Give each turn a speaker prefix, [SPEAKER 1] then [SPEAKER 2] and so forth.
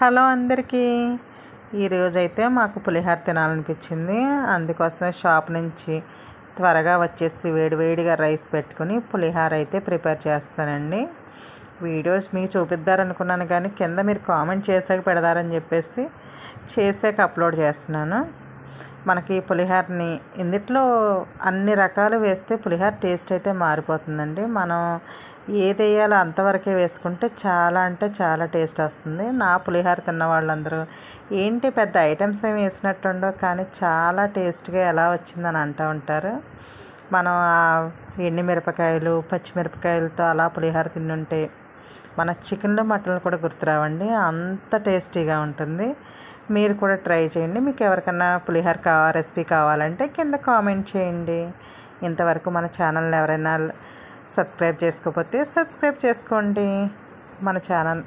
[SPEAKER 1] Hello అందరికీ. ఈరోజైతే మాకు పులిహోర తినాలనిపించింది. అందుకోసమే షాప్ నుంచి త్వరగా వచ్చేసి వేడివేడిగా రైస్ పెట్టుకుని పులిహోర అయితే ప్రిపేర్ చేస్తానండి. వీడియోస్ మీకు చూపిద్దారనుకున్నాను కానీ కింద మీరు కామెంట్ చేసాక పెడతారని చెప్పేసి చేసాక అప్లోడ్ చేస్తున్నాను. మనకి పులిహోరని ఇందులో అన్ని రకాలు వేస్తే పులిహోర టేస్ట్ అయితే మారిపోతుందండి. మనం ఏది వేయాలో అంతవరకే వేసుకుంటే చాలా అంటే చాలా టేస్ట్ వస్తుంది. నా పులిహోర తిన్న వాళ్ళందరూ ఏంటి పెద్ద ఐటమ్స్ ఏమి వేసినట్టుండో కానీ చాలా టేస్ట్గా ఎలా వచ్చిందని అంటూ ఉంటారు. మనం ఎండుమిరపకాయలు పచ్చిమిరపకాయలతో అలా పులిహోర తిన్నుంటే మన చికెన్లు మటన్లు కూడా గుర్తురావండి, అంత టేస్టీగా ఉంటుంది. మీరు కూడా ట్రై చేయండి. మీకు ఎవరికైనా పులిహోర రెసిపీ కావాలంటే కింద కామెంట్ చేయండి. ఇంతవరకు మన ఛానల్ని ఎవరైనా సబ్స్క్రైబ్ చేసుకోకపోతే సబ్స్క్రైబ్ చేసుకోండి. మన ఛానల్